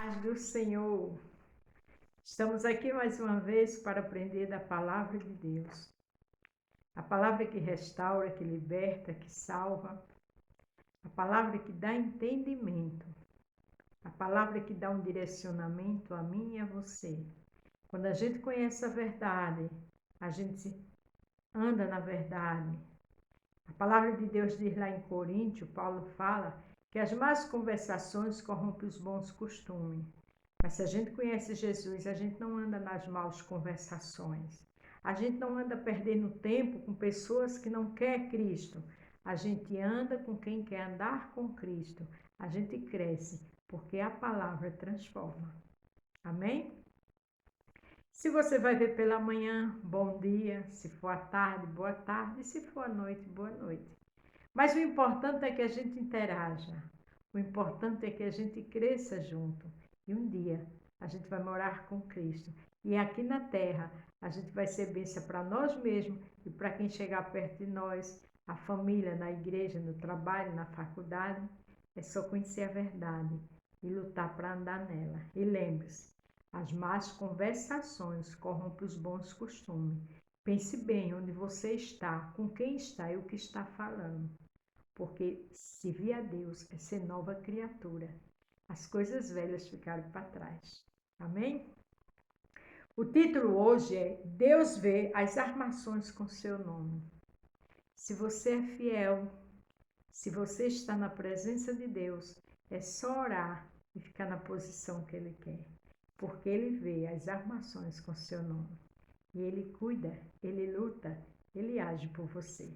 Paz do Senhor. Estamos aqui mais uma vez para aprender da palavra de Deus. A palavra que restaura, que liberta, que salva. A palavra que dá entendimento. A palavra que dá um direcionamento a mim e a você. Quando a gente conhece a verdade, a gente anda na verdade. A palavra de Deus diz lá em Coríntios, Paulo fala que as más conversações corrompem os bons costumes. Mas se a gente conhece Jesus, a gente não anda nas maus conversações. A gente não anda perdendo tempo com pessoas que não querem Cristo. A gente anda com quem quer andar com Cristo. A gente cresce, porque a palavra transforma. Amém? Se você vai ver pela manhã, bom dia. Se for à tarde, boa tarde. Se for à noite, boa noite. Mas o importante é que a gente interaja. O importante é que a gente cresça junto. E um dia a gente vai morar com Cristo. E aqui na terra a gente vai ser bênção para nós mesmos e para quem chegar perto de nós, a família, na igreja, no trabalho, na faculdade. É só conhecer a verdade e lutar para andar nela. E lembre-se, as más conversações corrompem os bons costumes. Pense bem onde você está, com quem está e o que está falando. Porque servir a Deus é ser nova criatura. As coisas velhas ficaram para trás. Amém? O título hoje é Deus vê as armações com seu nome. Se você é fiel, se você está na presença de Deus, é só orar e ficar na posição que Ele quer. Porque Ele vê as armações com seu nome. E Ele cuida, Ele luta, Ele age por você.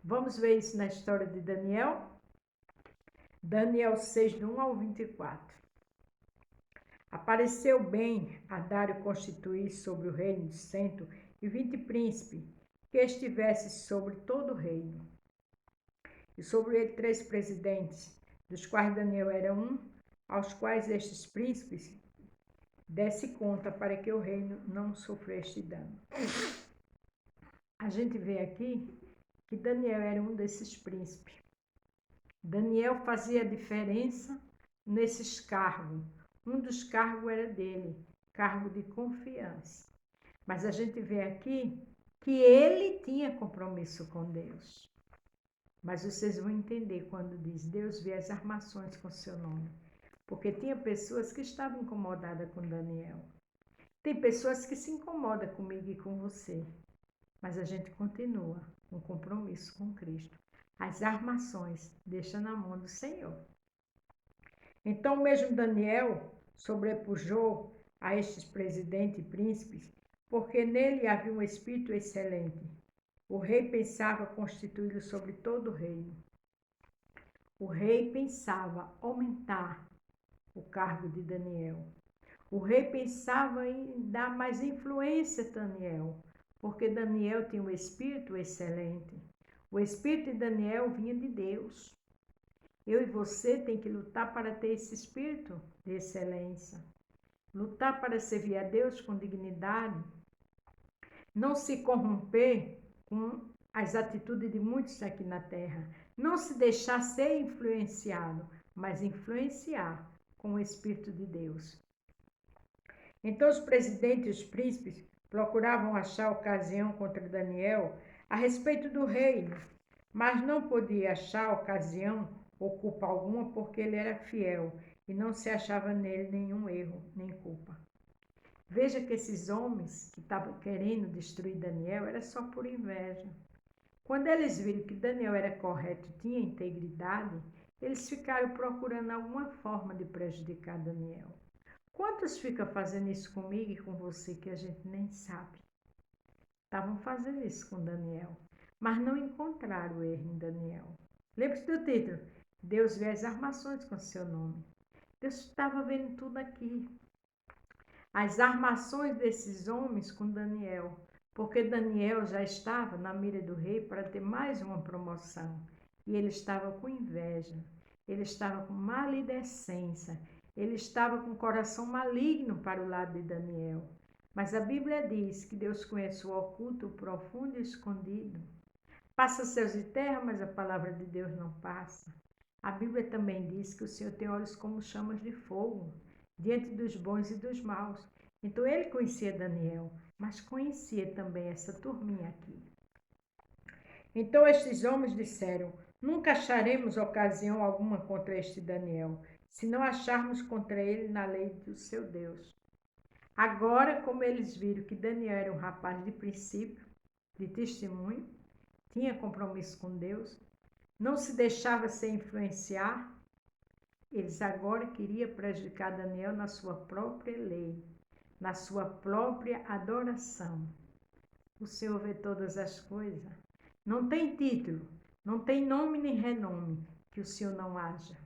Vamos ver isso na história de Daniel? Daniel 6, do 1 ao 24. Apareceu bem a Dário constituir sobre o reino de 120 príncipes, que estivesse sobre todo o reino. E sobre ele 3 presidentes, dos quais Daniel era um, aos quais estes príncipes desse conta para que o reino não sofresse dano. A gente vê aqui que Daniel era um desses príncipes. Daniel fazia diferença nesses cargos. Um dos cargos era dele, cargo de confiança. Mas a gente vê aqui que ele tinha compromisso com Deus. Mas vocês vão entender quando diz Deus vê as armações com seu nome. Porque tinha pessoas que estavam incomodadas com Daniel. Tem pessoas que se incomodam comigo e com você. Mas a gente continua com compromisso com Cristo. As armações deixa na mão do Senhor. Então mesmo Daniel sobrepujou a estes presidentes e príncipes, porque nele havia um espírito excelente. O rei pensava constituí-lo sobre todo o reino. O rei pensava aumentar o cargo de Daniel. O rei pensava em dar mais influência a Daniel, porque Daniel tinha um espírito excelente. O espírito de Daniel vinha de Deus. Eu e você tem que lutar para ter esse espírito de excelência. Lutar para servir a Deus com dignidade. Não se corromper com as atitudes de muitos aqui na terra. Não se deixar ser influenciado, mas influenciar com o Espírito de Deus. Então os presidentes e os príncipes procuravam achar ocasião contra Daniel a respeito do reino, mas não podia achar ocasião ou culpa alguma porque ele era fiel e não se achava nele nenhum erro nem culpa. Veja que esses homens que estavam querendo destruir Daniel era só por inveja. Quando eles viram que Daniel era correto e tinha integridade, eles ficaram procurando alguma forma de prejudicar Daniel. Quantos ficam fazendo isso comigo e com você que a gente nem sabe? Estavam fazendo isso com Daniel, mas não encontraram o erro em Daniel. Lembre-se do título, Deus vê as armações com seu nome. Deus estava vendo tudo aqui. As armações desses homens com Daniel, porque Daniel já estava na mira do rei para ter mais uma promoção. E ele estava com inveja, ele estava com maledicência, ele estava com o coração maligno para o lado de Daniel. Mas a Bíblia diz que Deus conhece o oculto, o profundo e o escondido. Passa céus e terra, mas a palavra de Deus não passa. A Bíblia também diz que o Senhor tem olhos como chamas de fogo. diante dos bons e dos maus. Então ele conhecia Daniel, mas conhecia também essa turminha aqui. Então estes homens disseram: nunca acharemos ocasião alguma contra este Daniel, se não acharmos contra ele na lei do seu Deus. Agora, como eles viram que Daniel era um rapaz de princípio, de testemunho, tinha compromisso com Deus, não se deixava ser influenciar, eles agora queriam prejudicar Daniel na sua própria lei, na sua própria adoração. O Senhor vê todas as coisas. Não tem título, não tem nome nem renome que o Senhor não haja.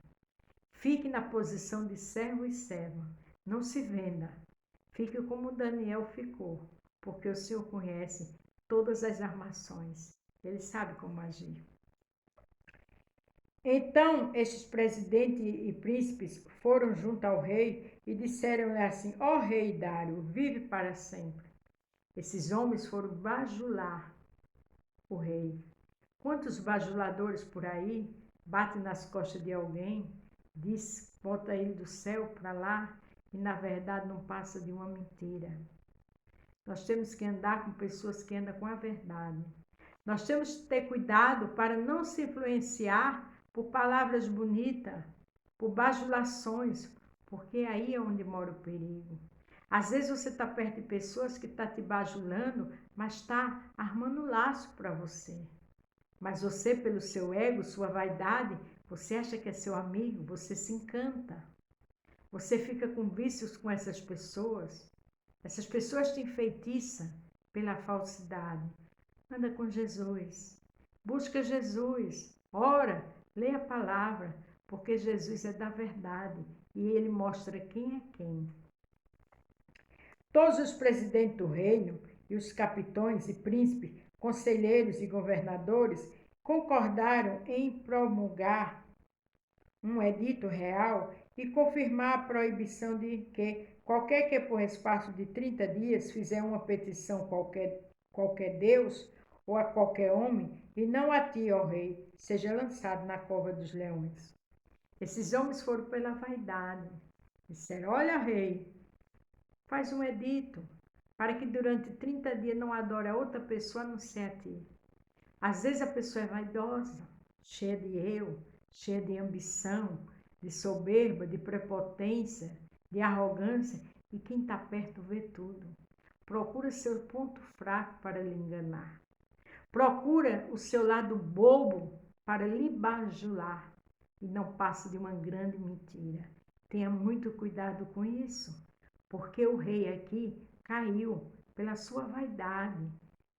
Fique na posição de servo e serva. Não se venda. Fique como Daniel ficou, porque o Senhor conhece todas as armações. Ele sabe como agir. Então, estes presidentes e príncipes foram junto ao rei e disseram-lhe assim: ó rei Dário, vive para sempre. Esses homens foram bajular o rei. Quantos bajuladores por aí batem nas costas de alguém, diz, bota ele do céu para lá e na verdade não passa de uma mentira. Nós temos que andar com pessoas que andam com a verdade. Nós temos que ter cuidado para não se influenciar por palavras bonitas, por bajulações, porque aí é onde mora o perigo. Às vezes você está perto de pessoas que estão te bajulando, mas está armando laço para você. Mas você, pelo seu ego, sua vaidade, você acha que é seu amigo, você se encanta. Você fica com vícios com essas pessoas. Essas pessoas te enfeitiçam pela falsidade. Anda com Jesus. Busca Jesus. Ora, lê a palavra, porque Jesus é da verdade e ele mostra quem é quem. Todos os presidentes do reino e os capitões e príncipes, conselheiros e governadores concordaram em promulgar um edito real e confirmar a proibição de que qualquer que por espaço de 30 dias fizer uma petição qualquer Deus ou a qualquer homem, e não a ti, ó rei, seja lançado na cova dos leões. Esses homens foram pela vaidade. Disseram: olha, rei, faz um edito para que durante 30 dias não adore a outra pessoa a não ser a ti. Às vezes a pessoa é vaidosa, cheia de eu, cheia de ambição, de soberba, de prepotência, de arrogância, e quem está perto vê tudo. Procura seu ponto fraco para lhe enganar. Procura o seu lado bobo para lhe bajular e não passa de uma grande mentira. Tenha muito cuidado com isso, porque o rei aqui caiu pela sua vaidade,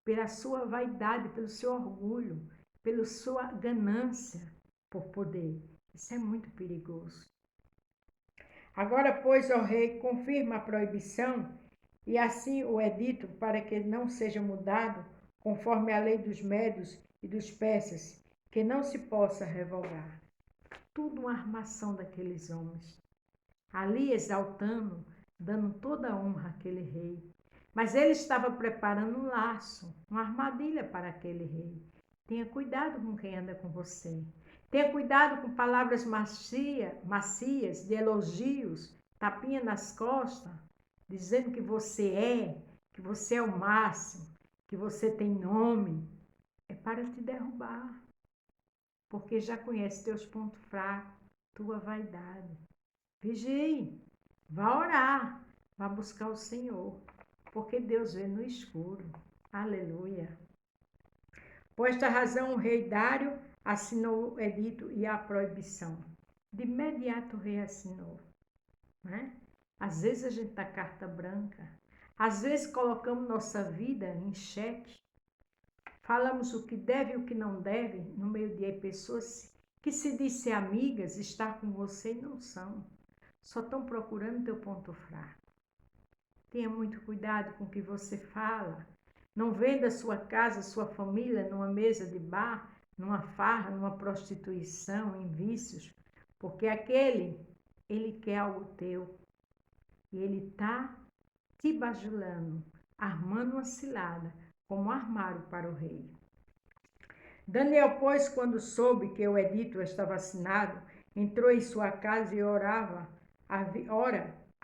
pelo seu orgulho, pela sua ganância por poder. Isso é muito perigoso. Agora, pois, ó rei, confirma a proibição e assim o edito para que não seja mudado conforme a lei dos médios e dos persas, que não se possa revogar. Tudo uma armação daqueles homens. Ali exaltando, dando toda a honra àquele rei. Mas ele estava preparando um laço, uma armadilha para aquele rei. Tenha cuidado com quem anda com você. Tenha cuidado com palavras macias, de elogios, tapinha nas costas, dizendo que você é o máximo, que você tem nome. É para te derrubar, porque já conhece teus pontos fracos, tua vaidade. Vigie, vá orar, vá buscar o Senhor, porque Deus vê no escuro. Aleluia. Por esta razão, o rei Dário assinou o edito e a proibição. De imediato o rei assinou. Né? Às vezes a gente dá carta branca. Às vezes colocamos nossa vida em xeque. Falamos o que deve e o que não deve no meio de pessoas que se dizem amigas, estar com você e não são. Só estão procurando teu ponto fraco. Tenha muito cuidado com o que você fala. Não venda sua casa, sua família numa mesa de bar, numa farra, numa prostituição, em vícios, porque ele quer algo teu. E ele está te bajulando, armando uma cilada, como armaram para o rei. Daniel, pois, quando soube que o edito estava assinado, entrou em sua casa e ora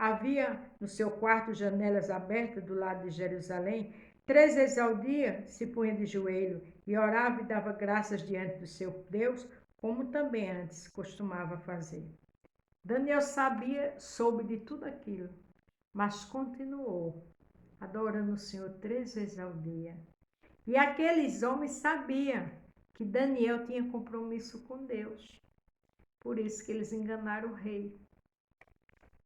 havia no seu quarto janelas abertas do lado de Jerusalém. 3 vezes ao dia se punha de joelho e orava e dava graças diante do seu Deus, como também antes costumava fazer. Daniel soube de tudo aquilo, mas continuou adorando o Senhor 3 vezes ao dia. E aqueles homens sabiam que Daniel tinha compromisso com Deus. Por isso que eles enganaram o rei.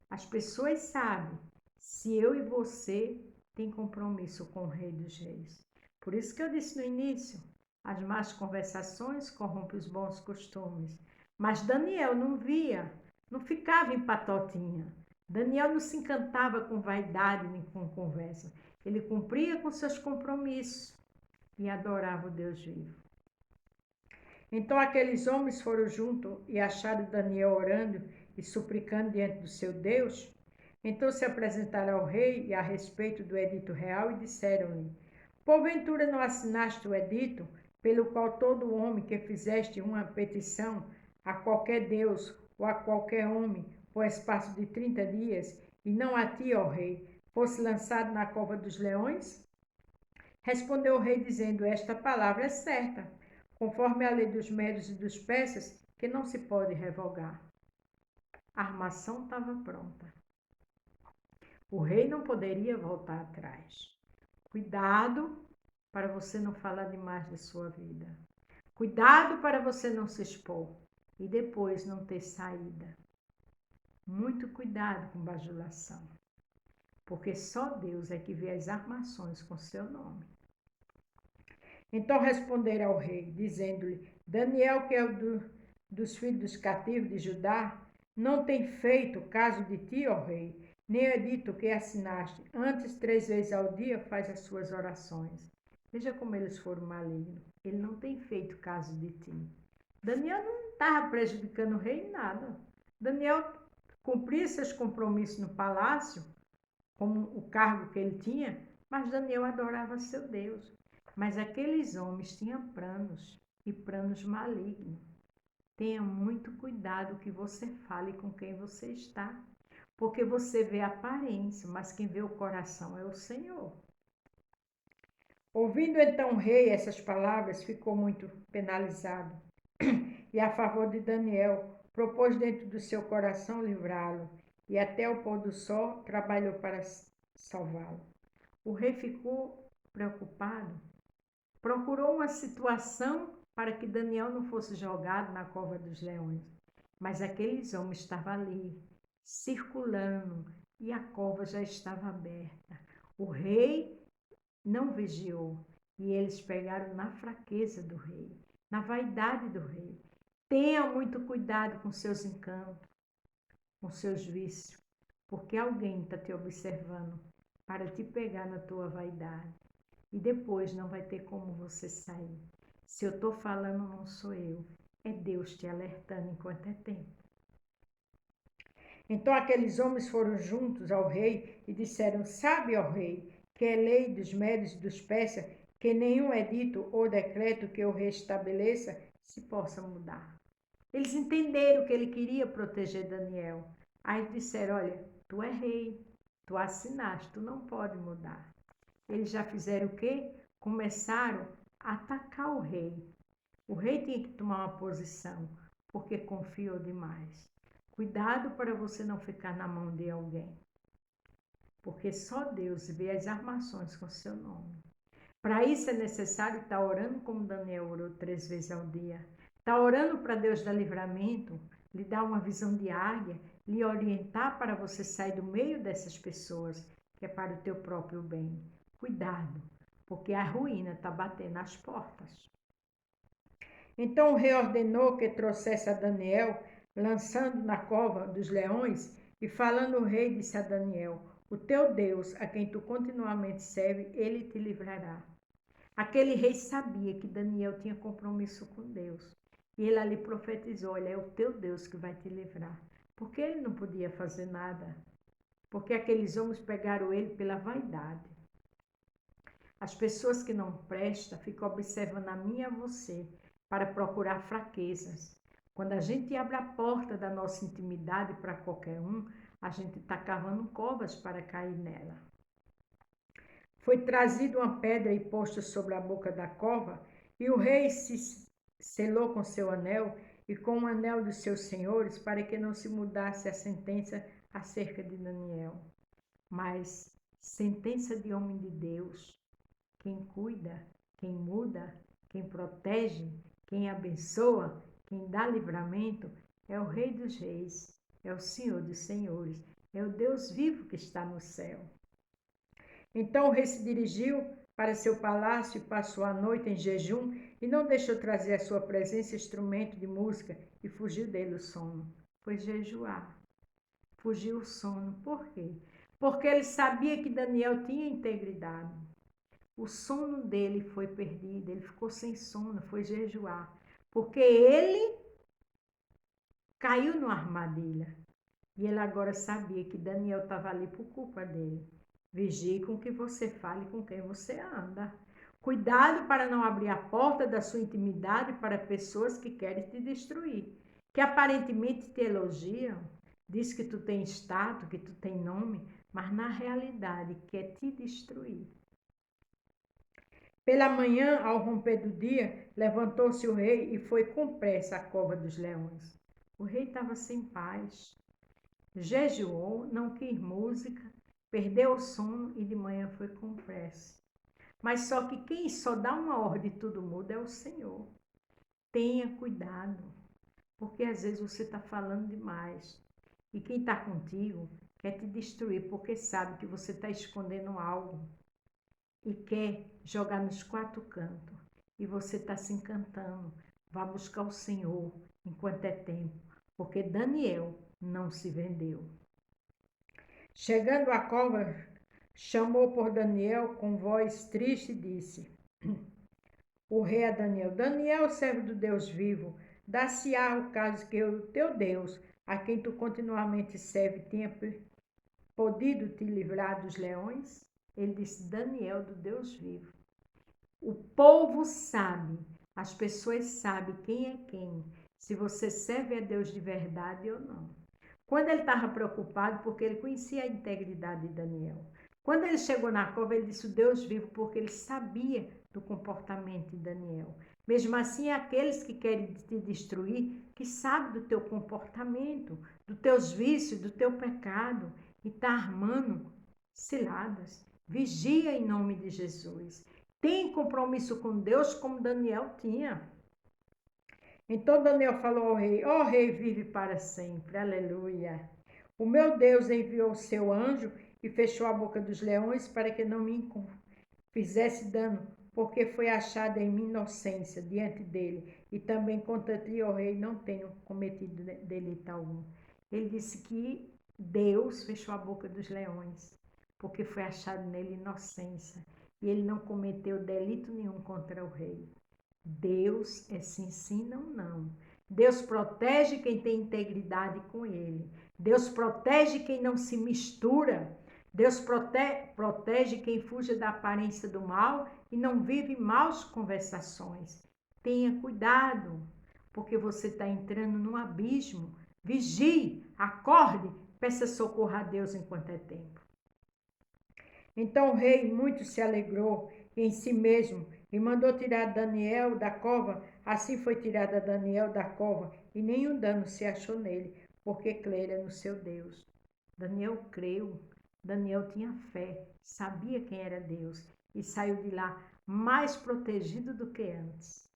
As pessoas sabem se eu e você tem compromisso com o Rei dos Reis. Por isso que eu disse no início, as más conversações corrompem os bons costumes. Mas Daniel não via, não ficava em patotinha. Daniel não se encantava com vaidade nem com conversa. Ele cumpria com seus compromissos e adorava o Deus vivo. Então aqueles homens foram juntos e acharam Daniel orando e suplicando diante do seu Deus. Então se apresentaram ao rei e a respeito do edito real e disseram-lhe: porventura não assinaste o edito, pelo qual todo homem que fizeste uma petição a qualquer Deus ou a qualquer homem por espaço de 30 dias, e não a ti, ó rei, fosse lançado na cova dos leões? Respondeu o rei dizendo: esta palavra é certa, conforme a lei dos médios e dos persas, que não se pode revogar. A armação estava pronta. O rei não poderia voltar atrás. Cuidado para você não falar demais da sua vida. Cuidado para você não se expor e depois não ter saída. Muito cuidado com bajulação, porque só Deus é que vê as armações com seu nome. Então responderam ao rei, dizendo-lhe: Daniel, que é dos filhos dos cativos de Judá, não tem feito caso de ti, ó rei, nem é dito que assinaste. Antes, 3 vezes ao dia, faz as suas orações. Veja como eles foram malignos. Ele não tem feito caso de ti. Daniel não estava prejudicando o rei em nada. Daniel cumpria seus compromissos no palácio, como o cargo que ele tinha, mas Daniel adorava seu Deus. Mas aqueles homens tinham planos, e planos malignos. Tenha muito cuidado que você fale com quem você está, porque você vê a aparência, mas quem vê o coração é o Senhor. Ouvindo então o rei essas palavras, ficou muito penalizado, e a favor de Daniel, propôs dentro do seu coração livrá-lo, e até o pôr do sol trabalhou para salvá-lo. O rei ficou preocupado, procurou uma situação para que Daniel não fosse jogado na cova dos leões. Mas aqueles homens estavam ali, circulando, e a cova já estava aberta. O rei não vigiou, e eles pegaram na fraqueza do rei, na vaidade do rei. Tenha muito cuidado com seus encantos, com seus vícios, porque alguém está te observando para te pegar na tua vaidade. E depois não vai ter como você sair. Se eu estou falando, não sou eu. É Deus te alertando enquanto é tempo. Então aqueles homens foram juntos ao rei e disseram: sabe, ó rei, que é lei dos médios e dos persas que nenhum edito ou decreto que o rei estabeleça se possa mudar. Eles entenderam que ele queria proteger Daniel. Aí disseram: olha, tu é rei, tu assinaste, tu não pode mudar. Eles já fizeram o quê? Começaram a atacar o rei. O rei tinha que tomar uma posição, porque confiou demais. Cuidado para você não ficar na mão de alguém, porque só Deus vê as armações com seu nome. Para isso é necessário estar orando como Daniel orou 3 vezes ao dia. Estar orando para Deus dar livramento, lhe dar uma visão de águia, lhe orientar para você sair do meio dessas pessoas, que é para o teu próprio bem. Cuidado, porque a ruína está batendo às portas. Então o rei ordenou que trouxesse a Daniel, lançando na cova dos leões, e falando o rei disse a Daniel: o teu Deus, a quem tu continuamente serve, ele te livrará. Aquele rei sabia que Daniel tinha compromisso com Deus. E ele ali profetizou: olha, é o teu Deus que vai te livrar. Porque ele não podia fazer nada. Porque aqueles homens pegaram ele pela vaidade. As pessoas que não prestam ficam observando a mim e a você para procurar fraquezas. Quando a gente abre a porta da nossa intimidade para qualquer um, a gente está cavando covas para cair nela. Foi trazida uma pedra e posta sobre a boca da cova, e o rei se selou com seu anel e com o anel dos seus senhores, para que não se mudasse a sentença acerca de Daniel. Mas sentença de homem de Deus, quem cuida, quem muda, quem protege, quem abençoa, quem dá livramento, é o Rei dos Reis, é o Senhor dos Senhores, é o Deus vivo que está no céu. Então o rei se dirigiu para seu palácio e passou a noite em jejum e não deixou trazer à sua presença instrumento de música e fugiu dele o sono. Foi jejuar. Fugiu o sono. Por quê? Porque ele sabia que Daniel tinha integridade. O sono dele foi perdido, ele ficou sem sono, foi jejuar. Porque ele caiu numa armadilha. E ele agora sabia que Daniel estava ali por culpa dele. Vigie com o que você fale, com quem você anda. Cuidado para não abrir a porta da sua intimidade para pessoas que querem te destruir, que aparentemente te elogiam, diz que tu tem status, que tu tem nome, mas na realidade quer te destruir. Pela manhã, ao romper do dia, levantou-se o rei e foi com pressa à cova dos leões. O rei estava sem paz. Jejuou, não quis música, perdeu o sono e de manhã foi com pressa. Mas só que quem só dá uma ordem e tudo muda é o Senhor. Tenha cuidado, porque às vezes você está falando demais. E quem está contigo quer te destruir, porque sabe que você está escondendo algo e quer jogar nos quatro cantos. E você está se encantando. Vá buscar o Senhor enquanto é tempo, porque Daniel não se vendeu. Chegando à cova, chamou por Daniel com voz triste e disse: o rei a Daniel: Daniel, servo do Deus vivo, dá-se-á o caso que o teu Deus, a quem tu continuamente serve, tenha podido te livrar dos leões? Ele disse: Daniel, do Deus vivo. O povo sabe, as pessoas sabem quem é quem, se você serve a Deus de verdade ou não. Quando ele estava preocupado, porque ele conhecia a integridade de Daniel. Quando ele chegou na cova, ele disse o Deus vivo, porque ele sabia do comportamento de Daniel. Mesmo assim, aqueles que querem te destruir, que sabem do teu comportamento, dos teus vícios, do teu pecado, e está armando ciladas. Vigia em nome de Jesus. Tem compromisso com Deus como Daniel tinha. Então Daniel falou ao rei: ó rei, vive para sempre, aleluia. O meu Deus enviou o seu anjo e fechou a boca dos leões para que não me fizesse dano, porque foi achada em minha inocência diante dele, e também contra ti, ó rei, não tenho cometido delito algum. Ele disse que Deus fechou a boca dos leões, porque foi achado nele inocência, e ele não cometeu delito nenhum contra o rei. Deus é sim, sim, não, não. Deus protege quem tem integridade com ele. Deus protege quem não se mistura. Deus protege quem fuja da aparência do mal e não vive maus conversações. Tenha cuidado, porque você está entrando num abismo. Vigie, acorde, peça socorro a Deus enquanto é tempo. Então o rei muito se alegrou em si mesmo e mandou tirar Daniel da cova. Assim foi tirada Daniel da cova, e nenhum dano se achou nele, porque crera no seu Deus. Daniel creu, Daniel tinha fé, sabia quem era Deus, e saiu de lá mais protegido do que antes.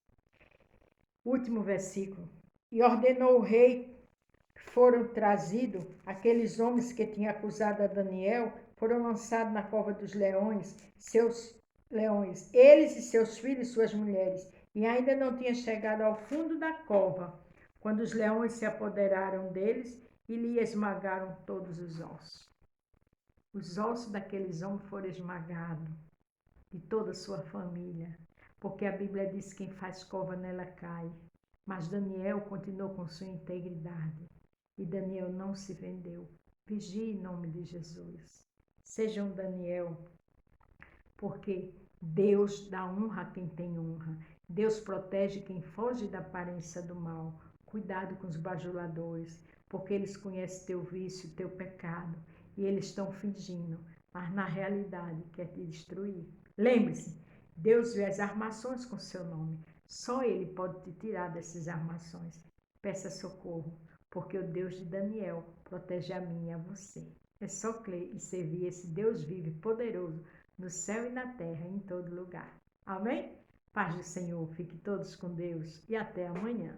Último versículo. E ordenou o rei que foram trazidos aqueles homens que tinham acusado a Daniel, foram lançados na cova dos leões, eles e seus filhos e suas mulheres, e ainda não tinha chegado ao fundo da cova, quando os leões se apoderaram deles e lhe esmagaram todos os ossos. Os ossos daqueles homens foram esmagados, de toda a sua família, porque a Bíblia diz que quem faz cova nela cai. Mas Daniel continuou com sua integridade, e Daniel não se vendeu. Vigie em nome de Jesus. Seja um Daniel, porque Deus dá honra a quem tem honra. Deus protege quem foge da aparência do mal. Cuidado com os bajuladores. porque eles conhecem teu vício, teu pecado, e eles estão fingindo, mas na realidade quer te destruir. Lembre-se, Deus vê as armações com seu nome. Só Ele pode te tirar dessas armações. Peça socorro, porque o Deus de Daniel protege a mim e a você. É só crer e servir esse Deus vivo e poderoso no céu e na terra, em todo lugar. Amém? Paz do Senhor, fique todos com Deus e até amanhã.